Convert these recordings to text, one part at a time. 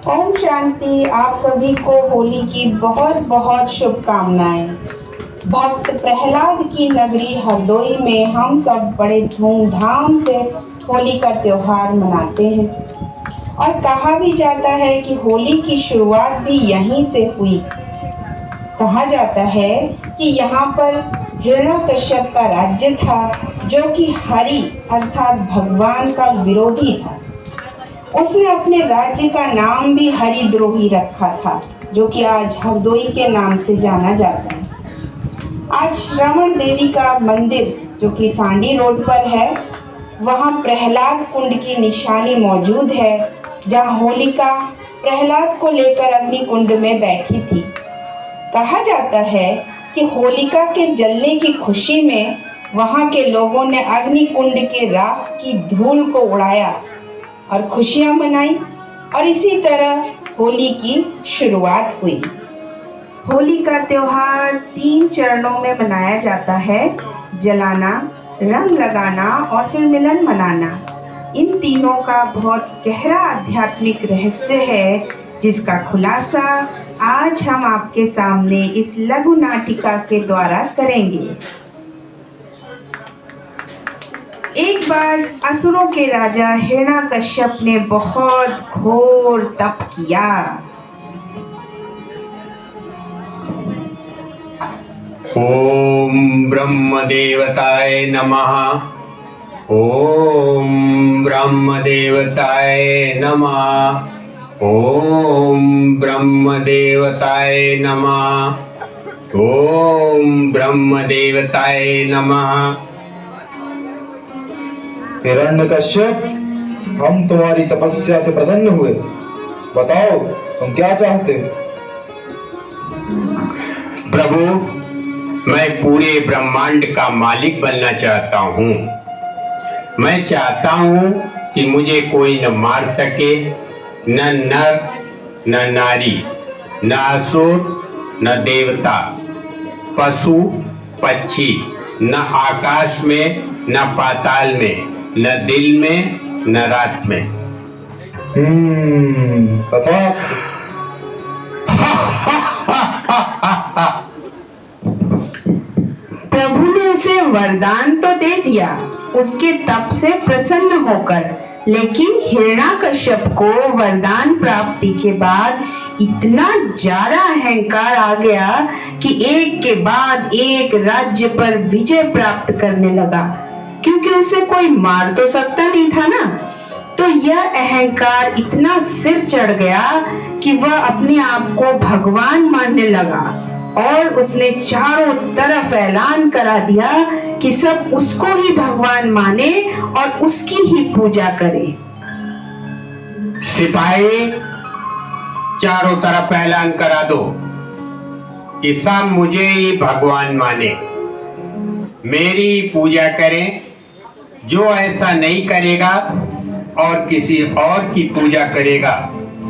ओम शांति। आप सभी को होली की बहुत बहुत शुभकामनाएं। भक्त प्रहलाद की नगरी हरदोई में हम सब बड़े धूमधाम से होली का त्योहार मनाते हैं और कहा भी जाता है कि होली की शुरुआत भी यहीं से हुई। कहा जाता है कि यहाँ पर हिरण्यकश्यप का राज्य था, जो कि हरि अर्थात भगवान का विरोधी था। उसने अपने राज्य का नाम भी हरिद्रोही रखा था, जो कि आज हरदोई के नाम से जाना जाता है। आज श्रवण देवी का मंदिर, जो कि सांडी रोड पर है, वहाँ प्रहलाद कुंड की निशानी मौजूद है, जहाँ होलिका प्रहलाद को लेकर अग्नि कुंड में बैठी थी। कहा जाता है कि होलिका के जलने की खुशी में वहाँ के लोगों ने अग्नि कुंड के राख की धूल को उड़ाया और खुशियां मनाई और इसी तरह होली की शुरुआत हुई। होली का त्योहार 3 चरणों में मनाया जाता है: जलाना, रंग लगाना और फिर मिलन मनाना। इन तीनों का बहुत गहरा आध्यात्मिक रहस्य है, जिसका खुलासा आज हम आपके सामने इस लघु नाटिका के द्वारा करेंगे। एक बार असुरों के राजा हिरण्यकश्यप ने बहुत घोर तप किया। ओम ब्रह्म देवताय नमः। ओम ब्रह्म देवताय नमः। ओम ब्रह्म देवताय नमः। ओम ब्रह्म देवताय नमः। हिरण्यकश्यप, हम तुम्हारी तपस्या से प्रसन्न हुए। बताओ, तुम क्या चाहते हो? प्रभु, मैं पूरे ब्रह्मांड का मालिक बनना चाहता हूँ। मैं चाहता हूँ कि मुझे कोई न मार सके, न नर न नारी, न असुर न देवता, पशु पक्षी, न आकाश में न पाताल में, न दिल में न रात में। तथास्तु। प्रभु ने उसे वरदान तो दे दिया उसके तप से प्रसन्न होकर, लेकिन हिरण्यकश्यप को वरदान प्राप्ति के बाद इतना ज्यादा अहंकार आ गया कि एक के बाद एक राज्य पर विजय प्राप्त करने लगा, क्योंकि उसे कोई मार तो सकता नहीं था ना। तो यह अहंकार इतना सिर चढ़ गया कि वह अपने आप को भगवान मानने लगा और उसने चारों तरफ ऐलान करा दिया कि सब उसको ही भगवान माने और उसकी ही पूजा करे। सिपाही, चारों तरफ ऐलान करा दो कि सब मुझे ही भगवान माने, मेरी पूजा करें। जो ऐसा नहीं करेगा और किसी और की पूजा करेगा,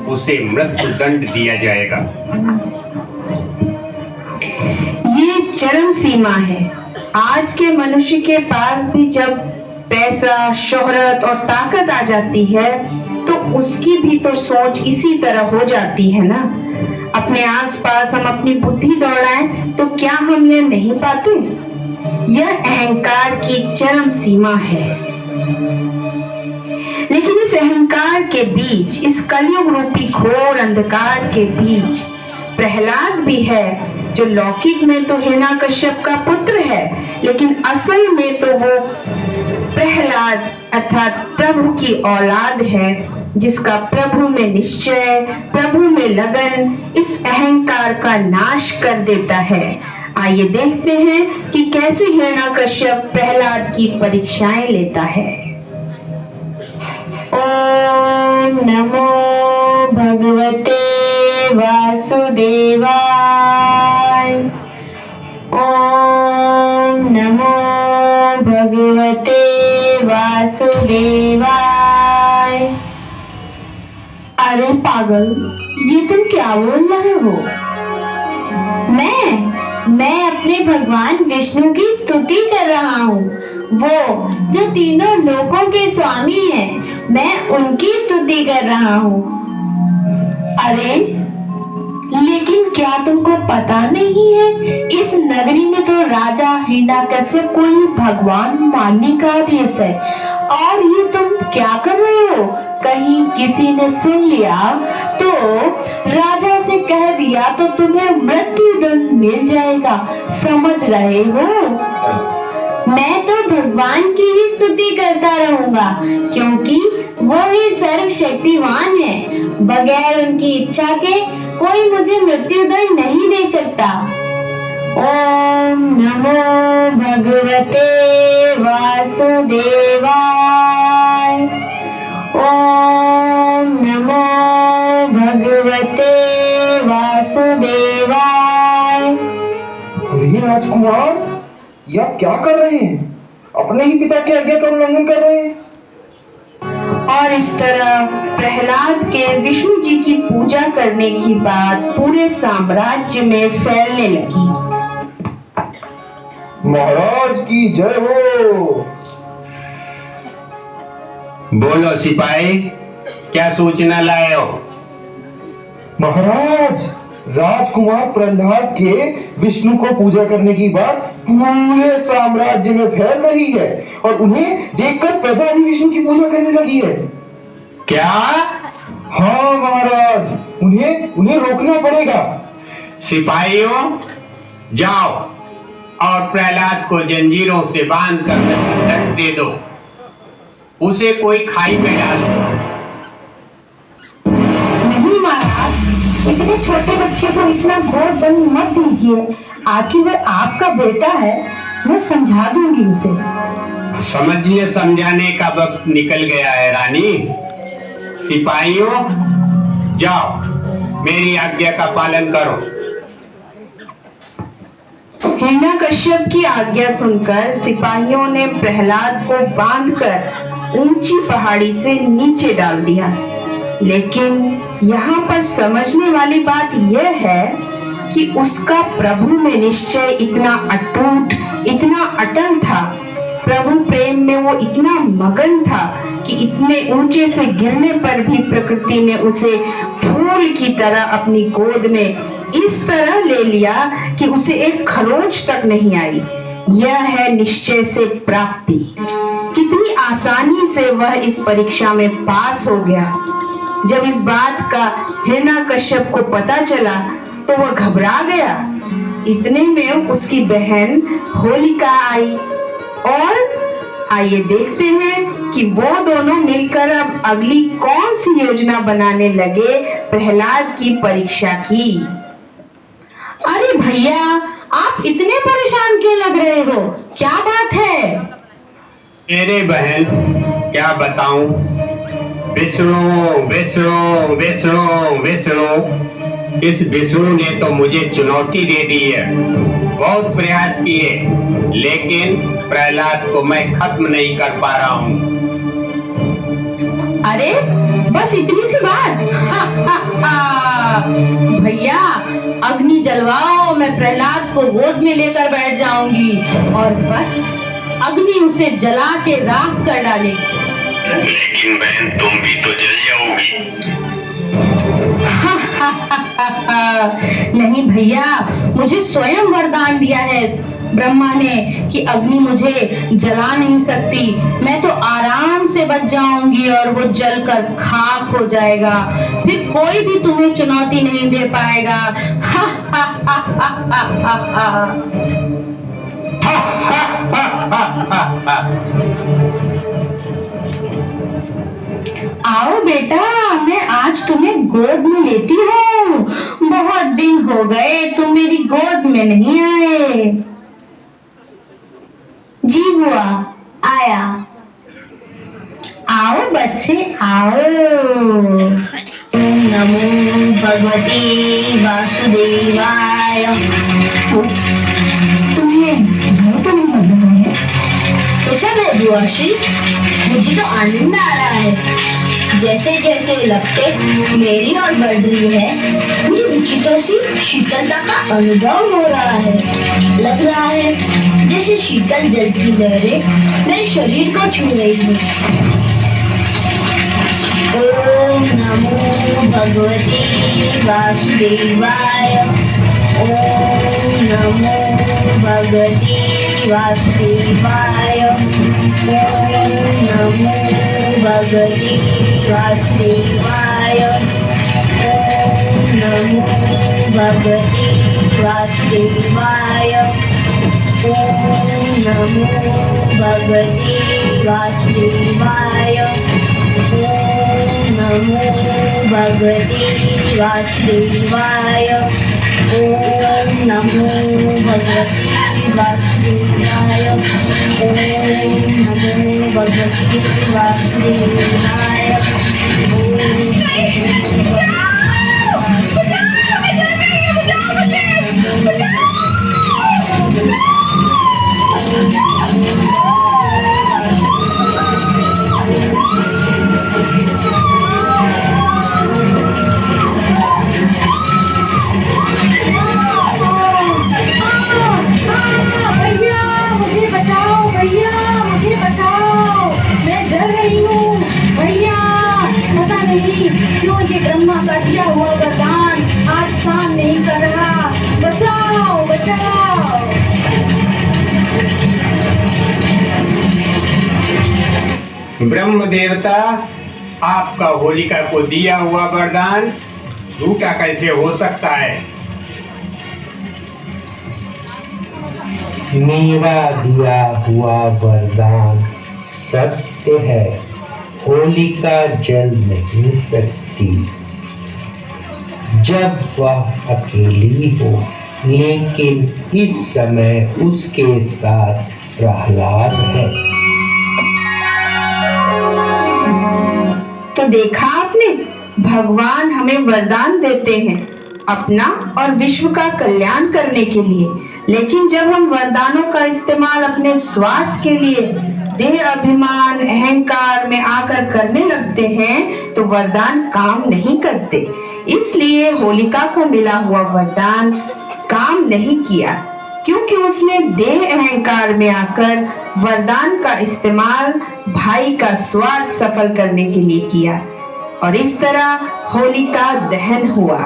उसे मृत्यु दंड दिया जाएगा। ये चरम सीमा है। आज के मनुष्य के पास भी जब पैसा, शोहरत और ताकत आ जाती है, तो उसकी भी तो सोच इसी तरह हो जाती है ना। अपने आसपास हम अपनी बुद्धि दौड़ाएं तो क्या हम ये नहीं पाते? यह अहंकार की चरम सीमा है। लेकिन इस अहंकार के बीच, इस कलयुग रूपी घोर अंधकार के बीच प्रहलाद भी है, जो लौकिक में तो हिरण्यकश्यप का पुत्र है, लेकिन असल में तो वो प्रहलाद अर्थात प्रभु की औलाद है, जिसका प्रभु में निश्चय, प्रभु में लगन इस अहंकार का नाश कर देता है। आइए देखते हैं कि कैसे हिरण्यकश्यप प्रहलाद की परीक्षाएं लेता है। ओम नमो भगवते वासुदेवाय। ओम नमो भगवते वासुदेवाय। अरे पागल, ये तुम क्या बोल रहे हो? मैं अपने भगवान विष्णु की स्तुति कर रहा हूँ, वो जो तीनों लोकों के स्वामी हैं। मैं उनकी स्तुति कर रहा हूँ। अरे लेकिन क्या तुमको पता नहीं है, इस नगरी में तो राजा हिरण्यकश्यप को ही भगवान मानने का आदेश है। और ये तुम क्या कर रहे हो? कहीं किसी ने सुन लिया तो राजा से कह दिया तो तुम्हें मृत्यु दंड मिल जाएगा, समझ रहे हो? मैं तो भगवान की ही स्तुति करता रहूंगा, क्योंकि वो ही सर्वशक्तिमान है। बगैर उनकी इच्छा के कोई मुझे मृत्युदंड नहीं दे सकता। ओम नमो भगवते वासुदेवाय। ओम नमो भगवते वासुदेवाय। अरे राजकुमार, ये आप क्या कर रहे हैं? अपने ही पिता की आज्ञा का उल्लंघन कर रहे हैं। और इस तरह प्रहलाद के विष्णु जी की पूजा करने की बात पूरे साम्राज्य में फैलने लगी। महाराज की जय हो। बोलो सिपाही, क्या सूचना लाए हो? महाराज, राजकुमार प्रहलाद के विष्णु को पूजा करने की बात पूरे साम्राज्य में फैल रही है और उन्हें देखकर प्रजा भी विष्णु की पूजा करने लगी है। क्या? हाँ महाराज, उन्हें रोकना पड़ेगा। सिपाहियों, जाओ और प्रहलाद को जंजीरों से बांध कर दंड दे दो, उसे कोई खाई में डाल दो। नहीं महाराज, इतने छोटे बच्चे को इतना घोर दंड मत दीजिए। आखिर वह आपका बेटा है, मैं समझा दूंगी उसे। समझने समझाने का वक्त निकल गया है रानी। सिपाहियों, जाओ, मेरी आज्ञा का पालन करो। हिरण्यकश्यप की आज्ञा सुनकर सिपाहियों ने प्रहलाद को बांधकर ऊंची पहाड़ी से नीचे डाल दिया। लेकिन यहाँ पर समझने वाली बात यह है कि उसका प्रभु में निश्चय इतना अटूट, इतना अटल था। प्रभु प्रेम में वो इतना मगन था कि इतने ऊंचे से गिरने पर भी प्रकृति ने उसे फूल की तरह अपनी गोद में इस तरह ले लिया कि उसे एक खरोंच तक नहीं आई। यह है निश्चय से प्राप्ति। कितनी आसानी से वह इस परीक्षा में पास हो गया। जब इस बात का हिरण्यकश्यप को पता चला तो वह घबरा गया। इतने में उसकी बहन होलिका आई और आइए देखते हैं कि वो दोनों मिलकर अब अगली कौन सी योजना बनाने लगे प्रहलाद की परीक्षा की। अरे भैया, आप इतने परेशान क्यों लग रहे हो? क्या बात है? मेरे बहन, क्या बताऊं? विष्णु विष्णु विष्णु विष्णु, इस विष्णु ने तो मुझे चुनौती दे दी है। बहुत प्रयास किए, लेकिन प्रहलाद को मैं खत्म नहीं कर पा रहा हूँ। अरे बस इतनी सी बात? भैया, अग्नि जलवाओ, मैं प्रहलाद को गोद में लेकर बैठ जाऊंगी और बस अग्नि उसे जला के राख कर डालेगी। लेकिन बहन, तुम भी तो जल जाओगी। नहीं भैया, मुझे स्वयं वरदान दिया है ब्रह्मा ने कि अग्नि मुझे जला नहीं सकती। मैं तो आराम से बच जाऊंगी और वो जलकर खाक हो जाएगा। फिर कोई भी तुम्हें चुनौती नहीं दे पाएगा। आओ बेटा, मैं आज तुम्हें गोद में लेती हूँ। बहुत दिन हो गए तुम मेरी गोद में नहीं आए। जी बुआ, आया। आओ बच्चे, आओ। ओम नमो भगवते वासुदेवाय। तुम्हें भय तो नहीं लग रहा है? कैसा है बुआ श्री? मुझे तो आनंद आ रहा है। जैसे जैसे लपटें मेरी ओर बढ़ रही है, मुझे विचित्र सी शीतलता का अनुभव हो रहा है। लग रहा है जैसे शीतल जल की लहरें मेरे शरीर को छू रही है। ओम नमो भगवते वासुदेवाय। ओम नमो भगवते वासुदेवाय। ओम नमो भगवते वासुदेवाय। ओम नमो भगवते वासुदेवाय। ओम नमो भगवते वासुदेवाय। ओम नमो भगवते वासुदेवाय। ओम नमो भगवते वासुदेवाय। ओम नमो भगवते वासुदेवाय। भैया मुझे बचाओ, भैया मुझे बचाओ, मैं जल रही हूँ। भैया पता नहीं क्यों ये ब्रह्मा का दिया हुआ वरदान आज काम नहीं कर रहा। बचाओ बचाओ। ब्रह्म देवता, आपका होलिका को दिया हुआ वरदान झूठा कैसे हो सकता है? मेरा दिया हुआ वरदान सत्य है। होलिका जल नहीं सकती जब वह अकेली हो, लेकिन इस समय उसके साथ प्रहलाद है। तो देखा आपने, भगवान हमें वरदान देते हैं अपना और विश्व का कल्याण करने के लिए, लेकिन जब हम वरदानों का इस्तेमाल अपने स्वार्थ के लिए देह अभिमान अहंकार में आकर करने लगते हैं तो वरदान काम नहीं करते। इसलिए होलिका को मिला हुआ वरदान काम नहीं किया, क्योंकि उसने देह अहंकार में आकर वरदान का इस्तेमाल भाई का स्वार्थ सफल करने के लिए किया और इस तरह होलिका दहन हुआ।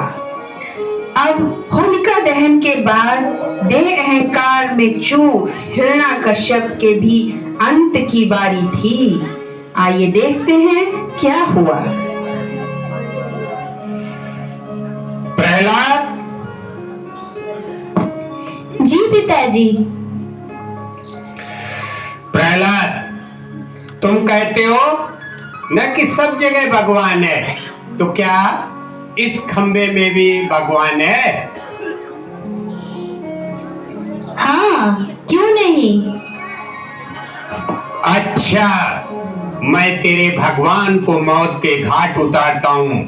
अब होलिका दहन के बाद देह अहंकार में चूर हिरण्याकश्यप के भी अंत की बारी थी। आइए देखते हैं क्या हुआ। प्रहलाद, जी पिताजी। प्रहलाद, तुम कहते हो न कि सब जगह भगवान है, तो क्या इस खंबे में भी भगवान है? हाँ, क्यों नहीं। अच्छा, मैं तेरे भगवान को मौत के घाट उतारता हूं।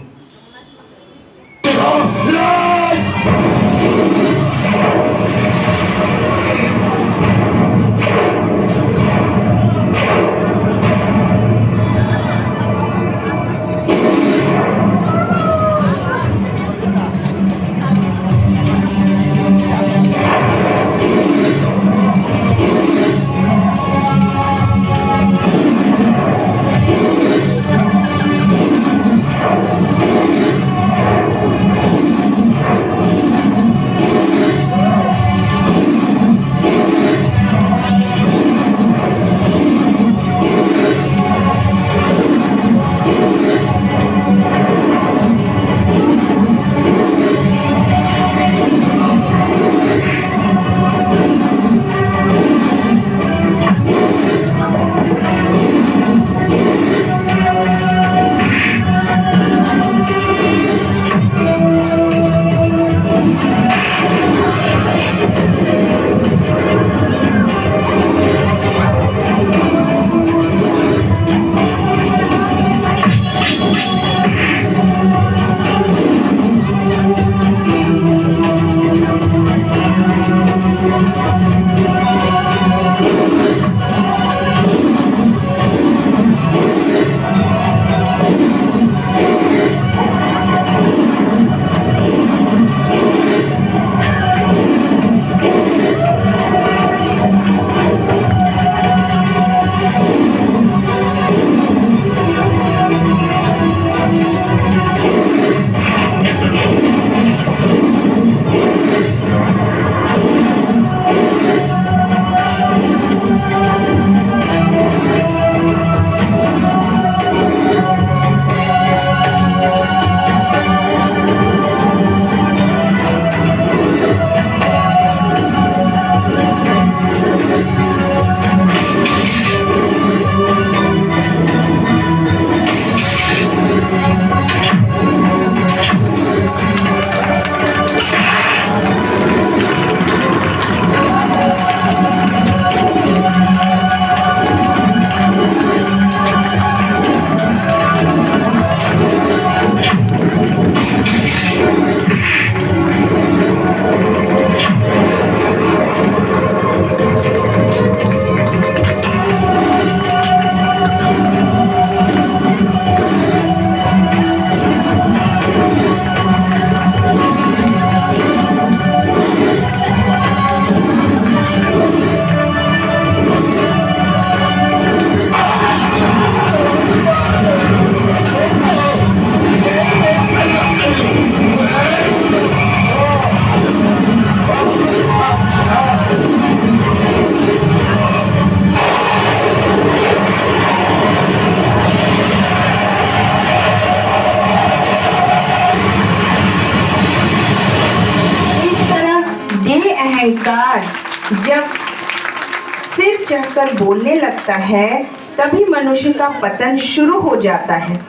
बनकर बोलने लगता है तभी मनुष्य का पतन शुरू हो जाता है,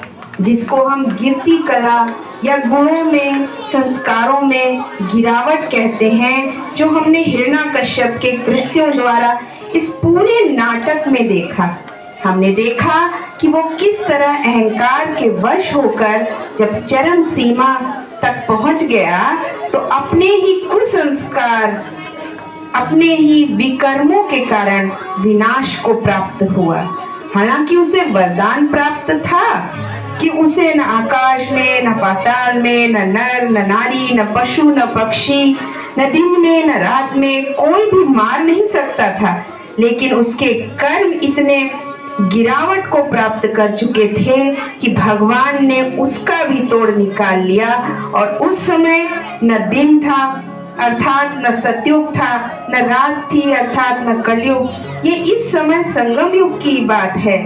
जिसको हम गिरती कला या गुणों में, संस्कारों में गिरावट कहते हैं, जो हमने हिरण्यकश्यप के कृत्यों द्वारा इस पूरे नाटक में देखा। हमने देखा कि वो किस तरह अहंकार के वश होकर जब चरम सीमा तक पहुंच गया तो अपने ही कुसंस्कार, अपने ही विकर्मों के कारण विनाश को प्राप्त हुआ। हालांकि उसे वरदान प्राप्त था कि उसे न आकाश में, न पाताल में, न नर, न नारी, न पशु, न पक्षी, न दिन में, न रात में कोई भी मार नहीं सकता था। लेकिन उसके कर्म इतने गिरावट को प्राप्त कर चुके थे कि भगवान ने उसका भी तोड़ निकाल लिया। और उस समय न दिन था अर्थात न सतयुग था, न रात थी अर्थात न कलयुग। ये इस समय संगम युग की बात है,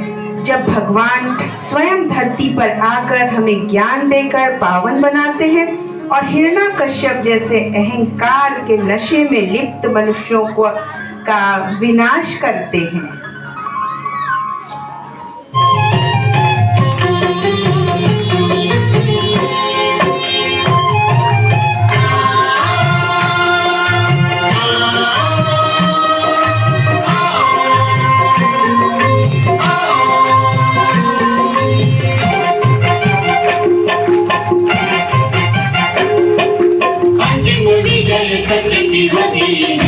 जब भगवान स्वयं धरती पर आकर हमें ज्ञान देकर पावन बनाते हैं और हिरण्यकश्यप जैसे अहंकार के नशे में लिप्त मनुष्यों का विनाश करते हैं। सत्य की होती है।